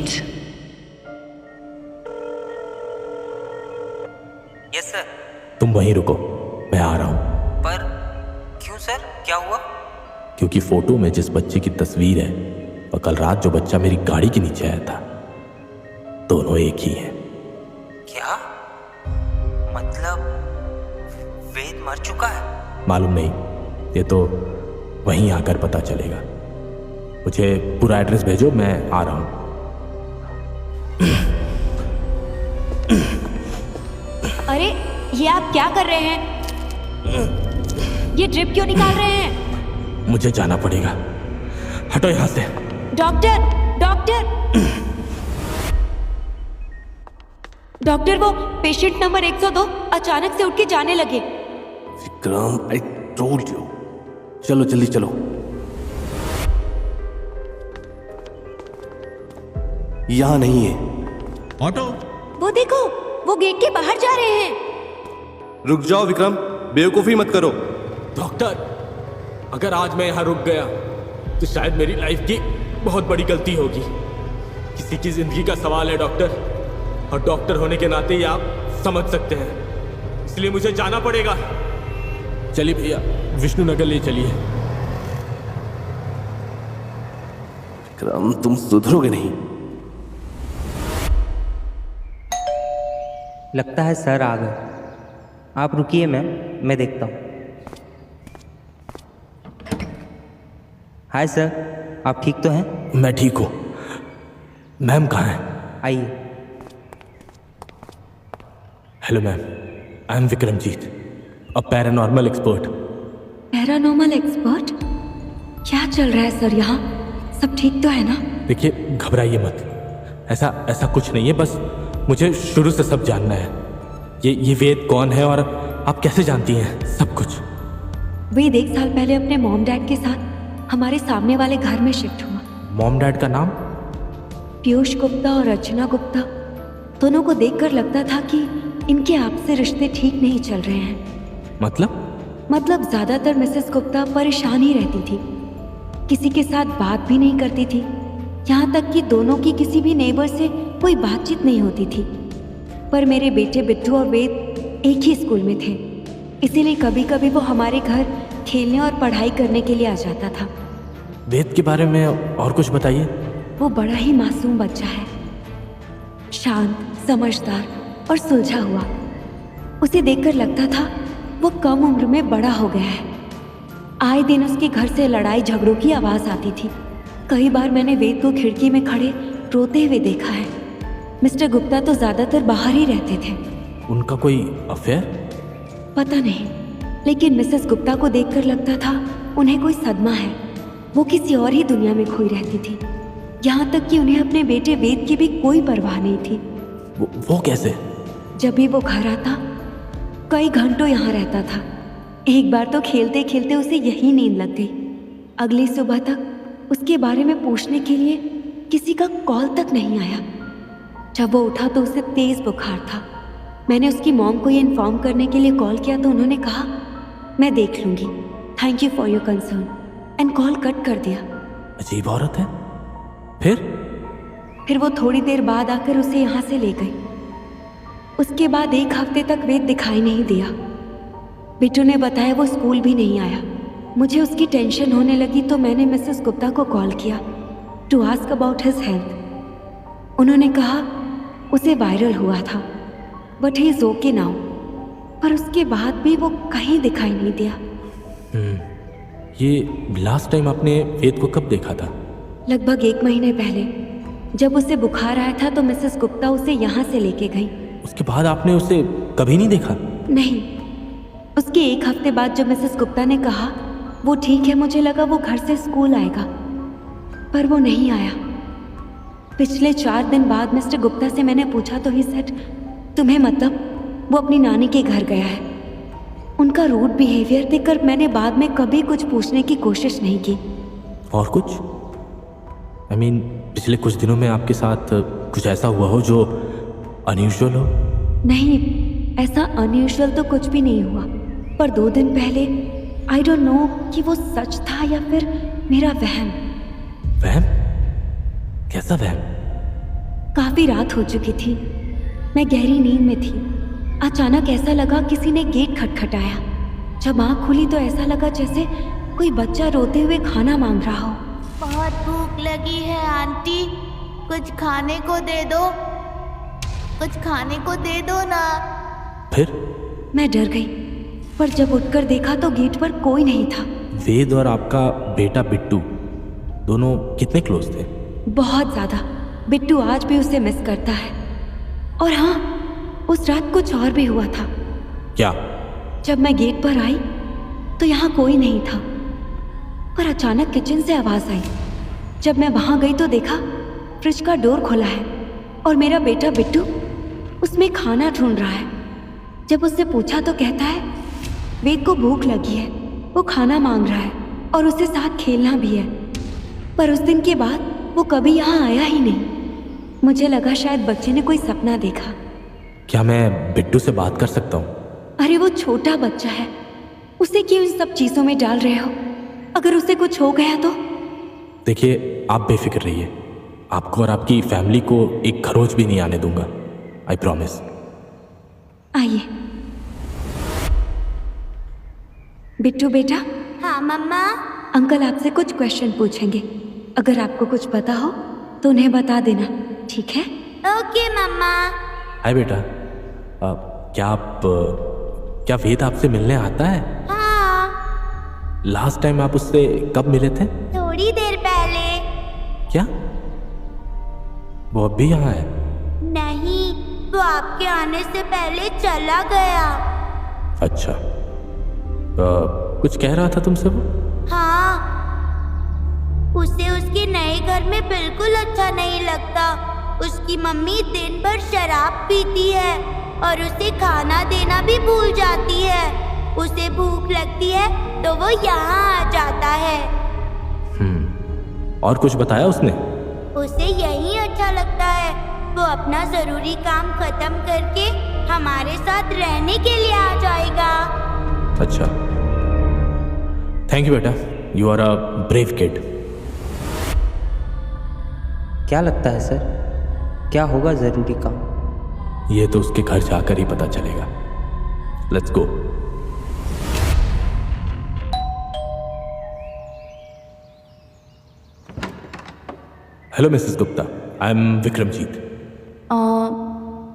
Wait. Yes sir. तुम वहीं रुको, मैं आ रहा हूं। पर क्यों सर, क्या हुआ? क्योंकि फोटो में जिस बच्चे की तस्वीर है और कल रात जो बच्चा मेरी गाड़ी के नीचे आया था, दोनों एक ही हैं। क्या मतलब वेद मर चुका है? मालूम नहीं, ये तो वहीं आकर पता चलेगा। मुझे पूरा एड्रेस भेजो, मैं आ रहा हूं। अरे ये आप क्या कर रहे हैं? ये ड्रिप क्यों निकाल रहे हैं? मुझे जाना पड़ेगा, हटो यहां से। डॉक्टर, डॉक्टर, डॉक्टर, वो पेशेंट नंबर 102 अचानक से उठ के जाने लगे। Vikram, I told you. चलो जल्दी चलो। यहां नहीं है। ऑटो। वो देखो, वो गेट के बाहर जा रहे हैं। रुक जाओ विक्रम, बेवकूफी मत करो। डॉक्टर, अगर आज मैं यहां रुक गया तो शायद मेरी लाइफ की बहुत बड़ी गलती होगी। किसी की जिंदगी का सवाल है डॉक्टर, और डॉक्टर होने के नाते ही आप समझ सकते हैं, इसलिए मुझे जाना पड़ेगा। चलिए भैया, विष्णुनगर ले चलिए। विक्रम, तुम सुधरोगे नहीं। लगता है सर आ गए। आप रुकिए मैम, मैं देखता हूँ। हाय सर, आप ठीक तो हैं? मैं ठीक हूँ। मैम कहाँ हैं? आइए। Hello ma'am, I am Vikramjit, a paranormal expert. Paranormal expert? क्या चल रहा है सर यहाँ? सब ठीक तो है ना? देखिए, घबराइए मत, ऐसा कुछ नहीं है। बस मुझे शुरू से सब जानना है। ये वेद कौन है और आप कैसे जानती हैं सब कुछ? वेद 1 साल पहले अपने मॉम डैड के साथ हमारे सामने वाले घर में शिफ्ट हुआ। मॉम डैड का नाम? पीयूष गुप्ता और अर्चना गुप्ता। दोनों को देखकर लगता था कि इनके आपसी रिश्ते ठीक नहीं चल रहे हैं। मतलब ज्यादातर मिसेस गुप्ता परेशान ही रहती थी, किसी के साथ बात भी नहीं करती थी। यहाँ तक कि दोनों की किसी भी नेबर से कोई बातचीत नहीं होती थी। पर मेरे बेटे बिट्टू और वेद एक ही स्कूल में थे, इसीलिए कभी कभी वो हमारे घर खेलने और पढ़ाई करने के लिए आ जाता था। वेद के बारे में और कुछ बताइए। वो बड़ा ही मासूम बच्चा है, शांत, समझदार और सुलझा हुआ। उसे देखकर लगता था वो कम उम्र में बड़ा हो गया है। आए दिन उसके घर से लड़ाई झगड़ों की आवाज आती थी। कई बार मैंने वेद को खिड़की में खड़े रोते हुए देखा है। मिस्टर गुप्ता तो ज्यादातर बाहर ही रहते थे। उनका कोई अफेयर? पता नहीं, लेकिन मिसेस गुप्ता को देखकर लगता था उन्हें कोई सदमा है। वो किसी और ही दुनिया में खोई रहती थी। यहाँ तक कि उन्हें अपने बेटे वेद की भी कोई परवाह नहीं थी। वो कैसे? जब भी वो घर आता कई घंटों यहाँ रहता था। एक बार तो खेलते खेलते उसे यही नींद लग गई। अगली सुबह तक उसके बारे में पूछने के लिए किसी का कॉल तक नहीं आया। जब वो उठा तो उसे तेज बुखार था। मैंने उसकी मॉम को ये इन्फॉर्म करने के लिए कॉल किया तो उन्होंने कहा मैं देख लूँगी, thank you for your concern, and call cut कर दिया। अजीब औरत है। फिर वो थोड़ी देर बाद आकर उसे यहाँ से ले गई। उसके बाद 1 हफ्ते तक वेद दिखाई नहीं दिया। बिट्टू ने बताया वो स्कूल भी नहीं आया। मुझे उसकी टेंशन होने लगी तो मैंने मिसेस गुप्ता को कॉल किया to ask about his health. उन्होंने कहा उसे वायरल हुआ था, but he is okay now. पर उसके बाद भी वो कहीं दिखाई नहीं दिया। ये लास्ट टाइम आपने वेद को कब देखा था? लगभग 1 महीने पहले। जब उसे बुखार आया था तो मिसेस गुप्ता उसे यहाँ से लेके गई। उसके बाद आपने उसे कभी नहीं देखा? नहीं। उसके 1 हफ्ते बाद जब मिसेस गुप्ता ने कहा वो ठीक है, मुझे लगा वो घर से स्कूल आएगा, पर वो नहीं आया। पिछले 4 दिन बाद मिस्टर गुप्ता से मैंने पूछा तो ही सेड तुम्हें मतलब वो अपनी नानी के घर गया है। उनका रूड बिहेवियर देखकर मैंने बाद में कभी कुछ पूछने की कोशिश नहीं की। और कुछ? I mean, पिछले कुछ दिनों में आपके साथ कुछ ऐसा हुआ हो जो अनयूजुअल हो? नहीं, ऐसा अनयूजुअल तो कुछ भी नहीं हुआ। पर 2 दिन पहले आई डोंट नो कि वो सच था या फिर मेरा वहम। वहम? कैसा वहम? काफी रात हो चुकी थी। मैं गहरी नींद में थी। अचानक ऐसा लगा किसी ने गेट खटखटाया। जब आँख खुली तो ऐसा लगा जैसे कोई बच्चा रोते हुए खाना मांग रहा हो। बहुत भूख लगी है आंटी, कुछ खाने को दे दो, कुछ खाने को दे दो ना। फिर मैं डर गई, पर जब उठकर देखा तो गेट पर कोई नहीं था। वेद और आपका बेटा बिट्टू दोनों कितने क्लोज थे? बहुत ज्यादा। बिट्टू आज भी उसे मिस करता है। और हाँ, उस रात कुछ और भी हुआ था। क्या? जब मैं गेट पर आई तो यहाँ कोई नहीं था, पर अचानक किचन से आवाज आई। जब मैं वहां गई तो देखा फ्रिज का डोर खुला है और मेरा बेटा बिट्टू उसमें खाना ढूंढ रहा है। जब उससे पूछा तो कहता है वेद को भूख लगी है, वो खाना मांग रहा है और उससे साथ खेलना भी है। पर उस दिन के बाद वो कभी यहाँ आया ही नहीं। मुझे लगा शायद बच्चे ने कोई सपना देखा। क्या मैं बिट्टू से बात कर सकता हूँ? अरे वो छोटा बच्चा है, उसे क्यों इन सब चीजों में डाल रहे हो? अगर उसे कुछ हो गया तो? देखिए, आप बेफिक्र रहिए। आपको और आपकी फैमिली को एक खरोच भी नहीं आने दूंगा, आई प्रॉमिस। आइए। बिट्टू बेटा। हाँ मम्मा। अंकल आपसे कुछ क्वेश्चन पूछेंगे। अगर आपको कुछ पता हो तो उन्हें बता देना, ठीक है? ओके मम्मा। हाय बेटा, क्या वेद आपसे मिलने आता है? हाँ। लास्ट टाइम आप उससे कब मिले थे? थोड़ी देर पहले। क्या वो अब भी यहाँ है? नहीं, वो आपके आने से पहले चला गया। अच्छा, कुछ कह रहा था तुमसे वो? हाँ, उसे उसके नए घर में बिल्कुल अच्छा नहीं लगता। उसकी मम्मी दिन भर शराब पीती है और उसे खाना देना भी भूल जाती है। उसे भूख लगती है तो वो यहाँ आ जाता है। और कुछ बताया उसने? उसे यही अच्छा लगता है। वो अपना जरूरी काम खत्म करके हमारे साथ रहने के लिए आ जाएगा। अच्छा, थैंक यू बेटा, you are a brave kid. क्या लगता है सर, क्या होगा जरूरी काम? ये तो उसके घर जाकर ही पता चलेगा। Let's go. Hello Mrs Gupta, I am Vikramjit.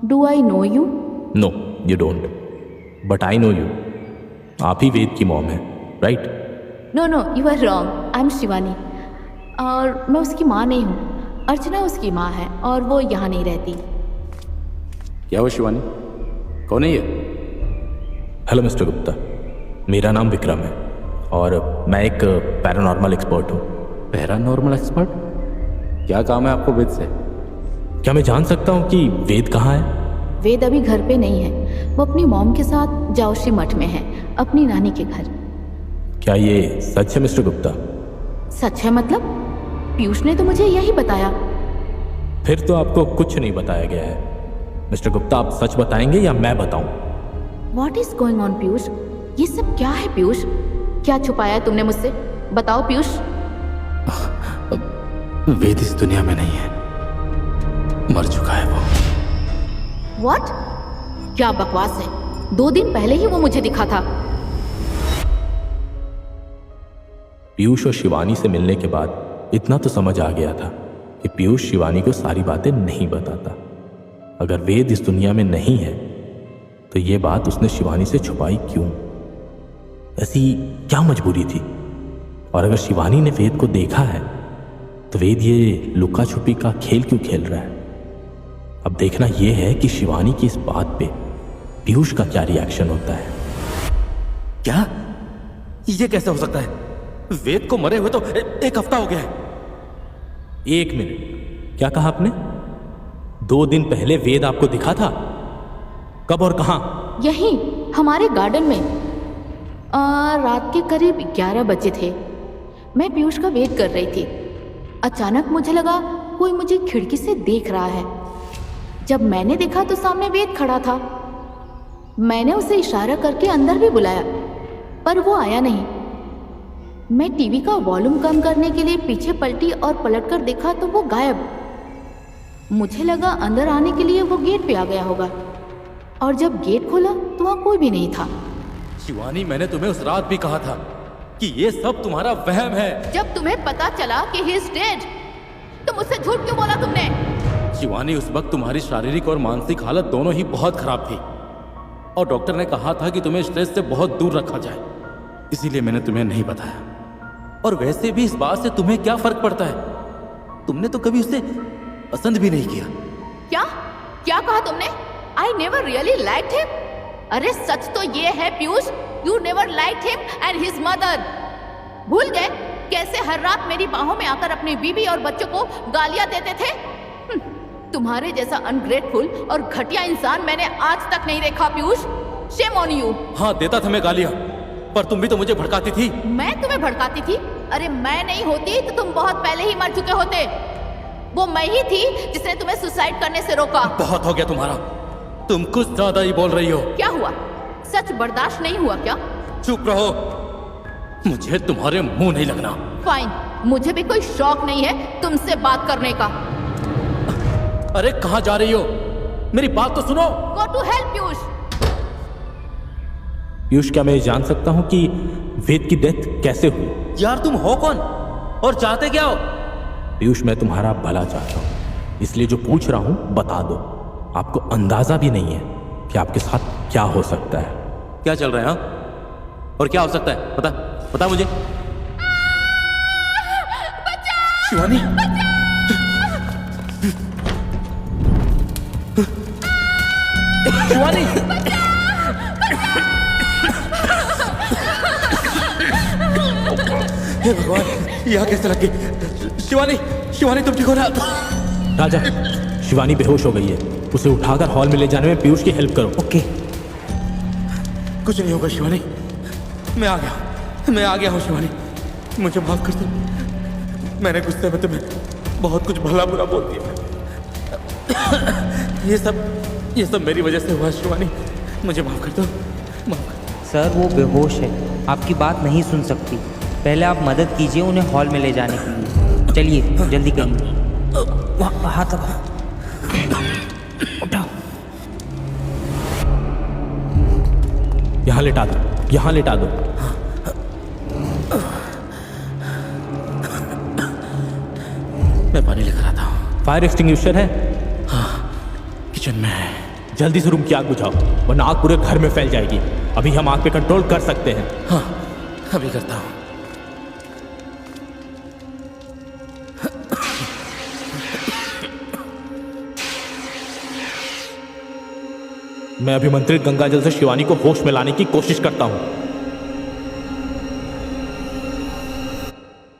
Do I know you? No, you don't, but I know you. आप ही वेद की मॉम है, right? No no, you are wrong. I am Shivani और मैं उसकी माँ नहीं हूँ। अर्चना उसकी माँ है और वो यहाँ नहीं रहती। क्या हुआ शिवानी, कौन है ये? हेलो मिस्टर गुप्ता, मेरा नाम विक्रम है और मैं एक पैरानॉर्मल एक्सपर्ट हूँ। Paranormal expert? क्या काम है आपको वेद से? क्या मैं जान सकता हूँ कि वेद कहाँ है? वेद अभी घर पे नहीं है, वो अपनी मॉम के साथ जाओशी मठ में है, अपनी नानी के घर। क्या ये सच है मिस्टर गुप्ता? सच है मतलब? पीयूष ने तो मुझे यही बताया। फिर तो आपको कुछ नहीं बताया गया है। मिस्टर गुप्ता, आप सच बताएंगे या मैं बताऊं? What is going on Piyush? ये सब क्या है पीयूष? क्या छुपाया है तुमने मुझसे? बताओ पीयूष। वेद इस दुनिया में नहीं है, मर चुका है वो। What? क्या बकवास है, 2 दिन पहले ही वो मुझे दिखा था। पीयूष और शिवानी से मिलने के बाद इतना तो समझ आ गया था कि पीयूष शिवानी को सारी बातें नहीं बताता। अगर वेद इस दुनिया में नहीं है तो ये बात उसने शिवानी से छुपाई क्यों? ऐसी क्या मजबूरी थी? और अगर शिवानी ने वेद को देखा है तो वेद ये लुका छुपी का खेल क्यों खेल रहा है? अब देखना यह है कि शिवानी की इस बात पे पीयूष का क्या रिएक्शन होता है। क्या ये कैसे हो सकता है? वेद को मरे हुए तो 1 हफ्ता हो गया है। 1 मिनट, क्या कहा आपने? 2 दिन पहले वेद आपको दिखा था? कब और कहां? यहीं हमारे गार्डन में। रात के करीब 11 बजे थे। मैं पीयूष का वेट कर रही थी। अचानक मुझे लगा कोई मुझे खिड़की से देख रहा है। जब मैंने देखा तो सामने वेद खड़ा था। मैंने उसे इशारा करके अंदर भी बुलाया पर वो आया नहीं। मैं टीवी का वॉल्यूम कम करने के लिए पीछे पलटी और पलटकर देखा तो वो गायब। मुझे लगा अंदर आने के लिए वो गेट पे आ गया होगा, और जब गेट खोला तो वहाँ कोई भी नहीं था। शिवानी, मैंने तुम्हें उस रात भी कहा था कि ये सब तुम्हारा वहम है। जब तुम्हें पता चला कि ही इज डेड तो मुझसे झूठ क्यों बोला तुमने? शिवानी, उस वक्त तुम्हारी शारीरिक और मानसिक हालत दोनों ही बहुत खराब थी, और डॉक्टर ने कहा था कि तुम्हें स्ट्रेस से बहुत दूर रखा जाए, इसीलिए मैंने तुम्हें नहीं बताया। और वैसे भी इस बात से तुम्हें क्या फर्क पड़ता है? तुमने तो कभी उसे पसंद भी नहीं किया। क्या क्या कहा तुमने? I never really liked him. अरे सच तो ये है Piyush, you never liked him and his mother. भूल गए कैसे हर रात मेरी बाहों में आकर अपनी बीवी और बच्चों को गालियां देते थे? तुम्हारे जैसा अनग्रेटफुल और घटिया इंसान मैंने आज तक नहीं देखा पीयूष। Shame on you. हाँ, देता था मैं गालियां, पर तुम भी तो मुझे भड़काती थी। मैं तुम्हें भड़काती थी? अरे मैं नहीं होती तो तुम बहुत पहले ही मर चुके होते। वो मैं ही थी जिसने तुम्हें सुसाइड करने से रोका। बहुत हो गया तुम्हारा, तुम कुछ ज्यादा ही बोल रही हो। क्या हुआ? सच बर्दाश्त नहीं हुआ क्या? चुप रहो, मुझे तुम्हारे मुंह नहीं लगना। फाइन, मुझे भी कोई शौक नहीं है तुमसे बात करने का। अरे कहाँ जा रही हो? मेरी बात तो सुनो। Go to help Piyush. Piyush, क्या मैं जान सकता हूँ कि वेद की डेथ कैसे हुई? यार तुम हो कौन और चाहते क्या हो? पीयूष, मैं तुम्हारा भला चाहता हूँ, इसलिए जो पूछ रहा हूँ बता दो। आपको अंदाजा भी नहीं है कि आपके साथ क्या हो सकता है। क्या चल रहा है? हाँ, और क्या हो सकता है? बता मुझे। शिवानी, शिवानी, हे भगवान, यहाँ कैसे लग गई? शिवानी तुम ठीक हो ना? राजा, शिवानी बेहोश हो गई है, उसे उठाकर हॉल में ले जाने में पीयूष की हेल्प करो। ओके। कुछ नहीं होगा शिवानी, मैं आ गया हूँ शिवानी, मुझे माफ कर दो। मैंने गुस्से में तुम्हें बहुत कुछ भला बुरा बोल दिया। ये सब मेरी वजह से हुआ शिवानी, मुझे माफ कर दो, माफ कर दो। सर वो बेहोश है, आपकी बात नहीं सुन सकती। पहले आप मदद कीजिए उन्हें हॉल में ले जाने के लिए। चलिए जल्दी करिए। हाथ लगाओ, उठाओ। यहाँ लेटा दो। मैं पानी लेकर आता हूँ। फायर एक्सटिंग्विशर है? हाँ, किचन में है। जल्दी से रूम की आग बुझाओ, वरना आग पूरे घर में फैल जाएगी। अभी हम आग पे कंट्रोल कर सकते हैं। हाँ, अभी करता हूँ। मैं अभिमंत्रित गंगाजल से शिवानी को होश में लाने की कोशिश करता हूँ।